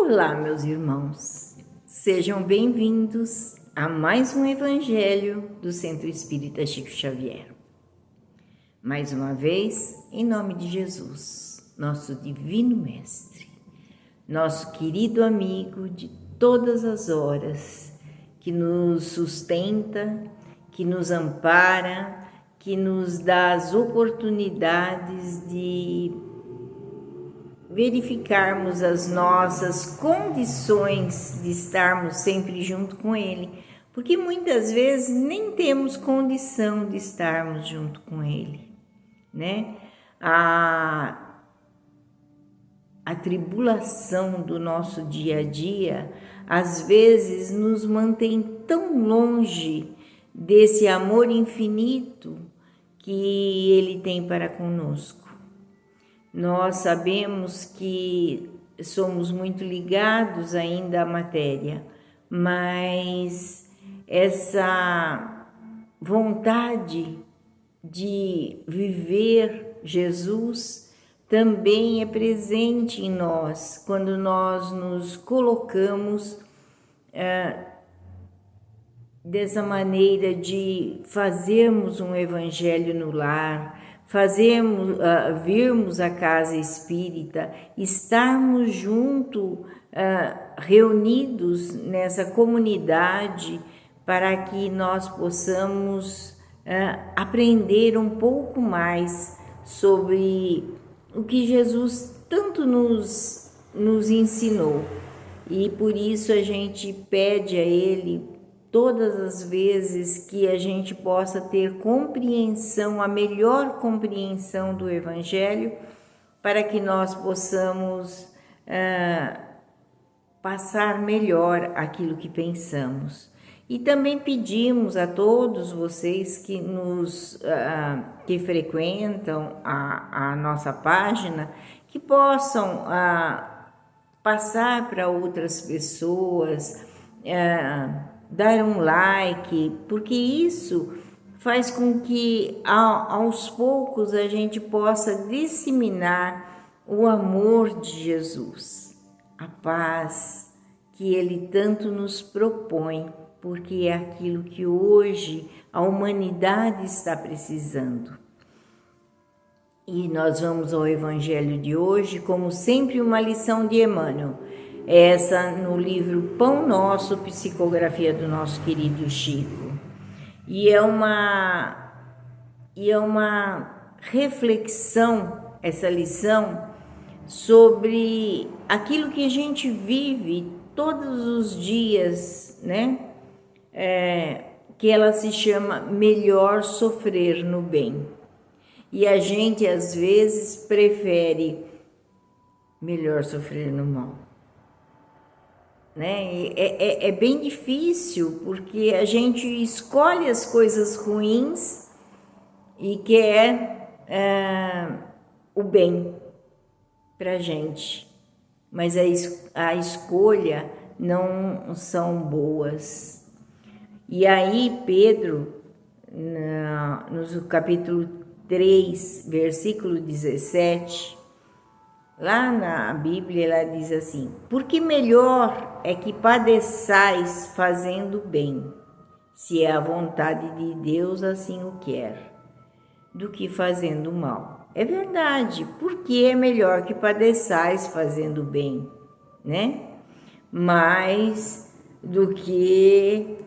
Olá, meus irmãos, sejam bem-vindos a mais um Evangelho do Centro Espírita Chico Xavier. Mais uma vez, em nome de Jesus, nosso Divino Mestre, nosso querido amigo de todas as horas, que nos sustenta, que nos ampara, que nos dá as oportunidades de verificarmos as nossas condições de estarmos sempre junto com Ele, porque muitas vezes nem temos condição de estarmos junto com Ele, né? A tribulação do nosso dia a dia, às vezes, nos mantém tão longe desse amor infinito que Ele tem para conosco. Nós sabemos que somos muito ligados ainda à matéria, mas essa vontade de viver Jesus também é presente em nós quando nós nos colocamos dessa maneira de fazermos um evangelho no lar, virmos à casa espírita, estarmos reunidos nessa comunidade para que nós possamos aprender um pouco mais sobre o que Jesus tanto nos ensinou. E por isso a gente pede a Ele todas as vezes que a gente possa ter compreensão, a melhor compreensão do Evangelho, para que nós possamos passar melhor aquilo que pensamos. E também pedimos a todos vocês que que frequentam a nossa página, que possam passar para outras pessoas, dar um like, porque isso faz com que aos poucos a gente possa disseminar o amor de Jesus, a paz que Ele tanto nos propõe, porque é aquilo que hoje a humanidade está precisando. E nós vamos ao Evangelho de hoje, como sempre, uma lição de Emmanuel. Essa no livro Pão Nosso, psicografia do nosso querido Chico. E é uma reflexão, essa lição, sobre aquilo que a gente vive todos os dias, né? Que ela se chama melhor sofrer no bem. E a gente, às vezes, prefere melhor sofrer no mal. Né? É bem difícil, porque a gente escolhe as coisas ruins e quer o bem para a gente, mas a escolha não são boas. E aí Pedro, no capítulo 3, versículo 17, lá na Bíblia ela diz assim: porque melhor é que padeçais fazendo bem, se é a vontade de Deus assim o quer, do que fazendo mal. É verdade, porque é melhor que padeçais fazendo bem, né? Mais do que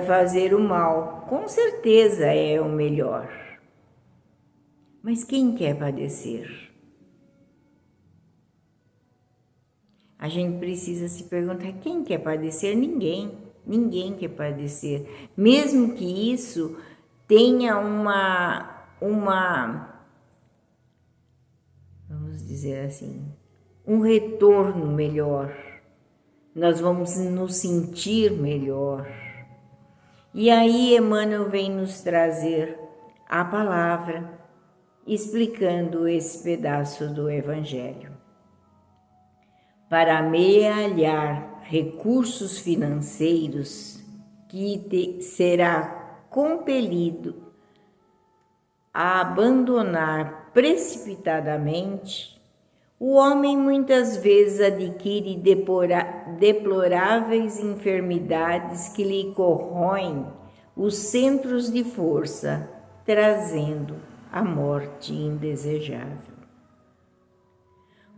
fazer o mal. Com certeza é o melhor. Mas quem quer padecer? A gente precisa se perguntar, quem quer padecer? Ninguém quer padecer. Mesmo que isso tenha vamos dizer assim, um retorno melhor. Nós vamos nos sentir melhor. E aí Emmanuel vem nos trazer a palavra, explicando esse pedaço do Evangelho. Para amealhar recursos financeiros que será compelido a abandonar precipitadamente, O homem muitas vezes adquire deploráveis enfermidades que lhe corroem os centros de força, trazendo a morte indesejável.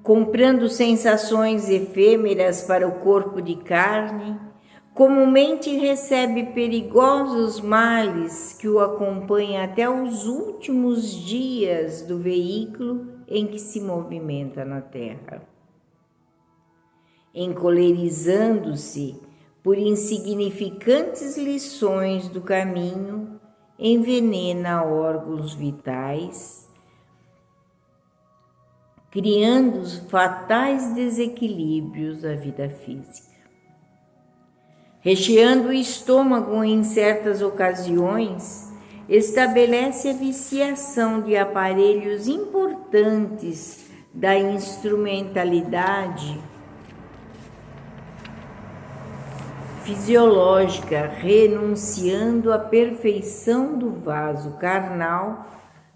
Comprando sensações efêmeras para o corpo de carne, comumente recebe perigosos males que o acompanham até os últimos dias do veículo em que se movimenta na terra. Encolerizando-se por insignificantes lições do caminho, envenena órgãos vitais, criando fatais desequilíbrios à vida física. Recheando o estômago em certas ocasiões, estabelece a viciação de aparelhos importantes da instrumentalidade fisiológica, renunciando à perfeição do vaso carnal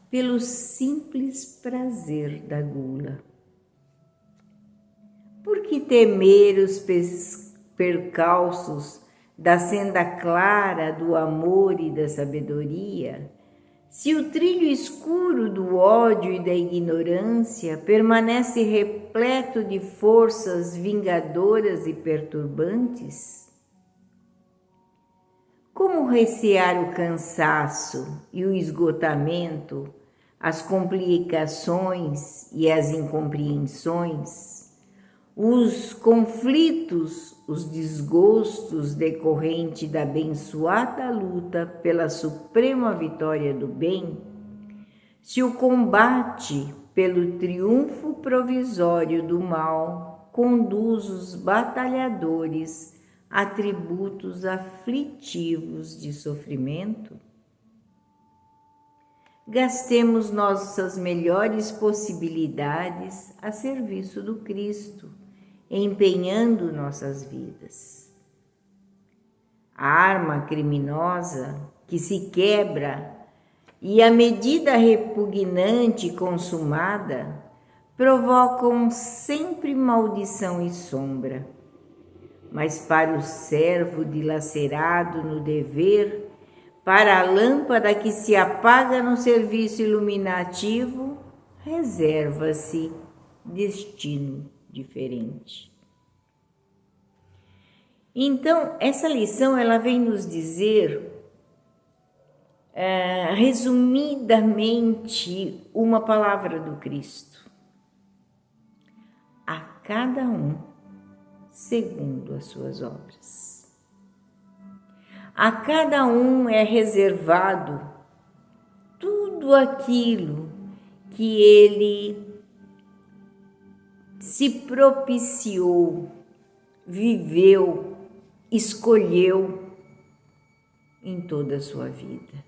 pelo simples prazer da gula. Por que temer os percalços da senda clara do amor e da sabedoria, se o trilho escuro do ódio e da ignorância permanece repleto de forças vingadoras e perturbantes? Como recear o cansaço e o esgotamento, as complicações e as incompreensões, os conflitos, os desgostos decorrentes da abençoada luta pela suprema vitória do bem, se o combate pelo triunfo provisório do mal conduz os batalhadores a tributos aflitivos de sofrimento? Gastemos nossas melhores possibilidades a serviço do Cristo, empenhando nossas vidas. A arma criminosa que se quebra e a medida repugnante consumada provocam sempre maldição e sombra. Mas para o servo dilacerado no dever, para a lâmpada que se apaga no serviço iluminativo, reserva-se destino diferente. Então, essa lição ela vem nos dizer, resumidamente, uma palavra do Cristo. A cada um segundo as suas obras. A cada um é reservado tudo aquilo que ele se propiciou, viveu, escolheu em toda a sua vida.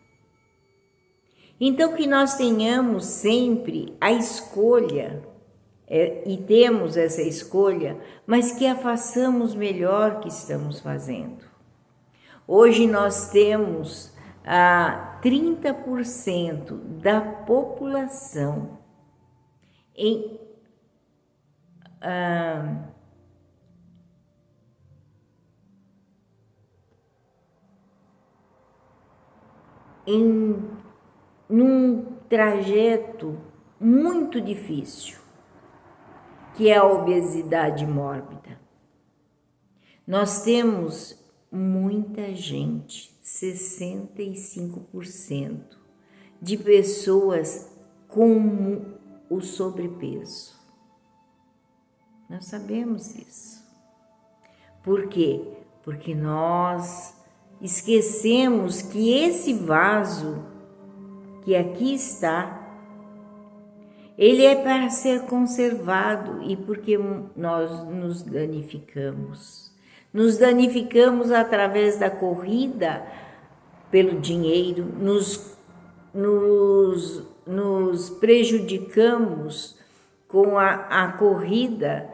Então, que nós tenhamos sempre a escolha, e temos essa escolha, mas que a façamos melhor que estamos fazendo. Hoje nós temos 30% da população num trajeto muito difícil, que é a obesidade mórbida. Nós temos muita gente, 65% de pessoas com o sobrepeso. Nós sabemos isso. Por quê? Porque nós esquecemos que esse vaso que aqui está, ele é para ser conservado, e porque nós nos danificamos. Nos danificamos através da corrida pelo dinheiro, nos prejudicamos com a corrida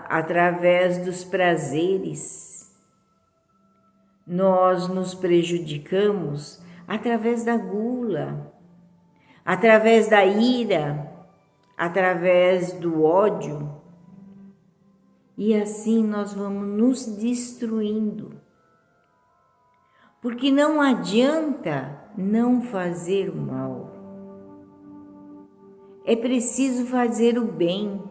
através dos prazeres. Nós nos prejudicamos através da gula, através da ira, através do ódio, e assim nós vamos nos destruindo. Porque não adianta não fazer o mal. É preciso fazer o bem.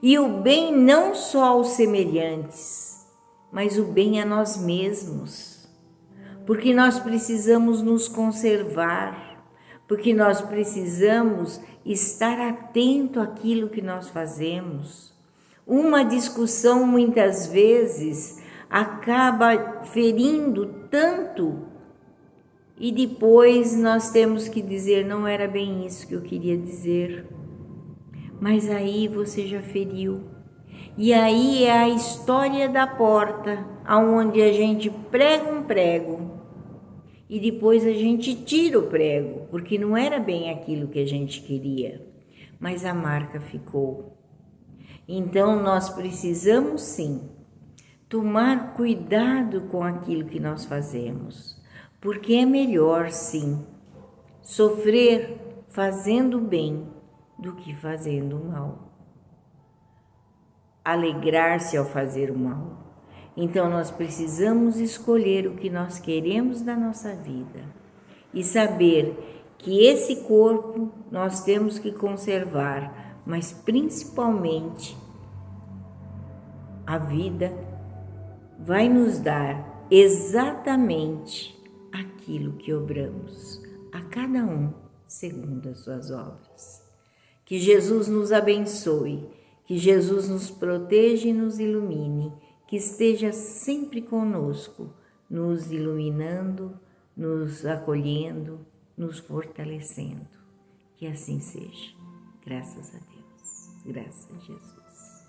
E o bem não só aos semelhantes, mas o bem a nós mesmos. Porque nós precisamos nos conservar, porque nós precisamos estar atento àquilo que nós fazemos. Uma discussão muitas vezes acaba ferindo tanto e depois nós temos que dizer, não era bem isso que eu queria dizer. Mas aí você já feriu. E aí é a história da porta, aonde a gente prega um prego e depois a gente tira o prego, porque não era bem aquilo que a gente queria, mas a marca ficou. Então nós precisamos sim tomar cuidado com aquilo que nós fazemos, porque é melhor sim sofrer fazendo bem do que fazendo mal. Alegrar-se ao fazer o mal. Então nós precisamos escolher o que nós queremos da nossa vida e saber que esse corpo nós temos que conservar, mas principalmente a vida vai nos dar exatamente aquilo que obramos, a cada um segundo as suas obras. Que Jesus nos abençoe, que Jesus nos proteja e nos ilumine, que esteja sempre conosco, nos iluminando, nos acolhendo, nos fortalecendo. Que assim seja. Graças a Deus. Graças a Jesus.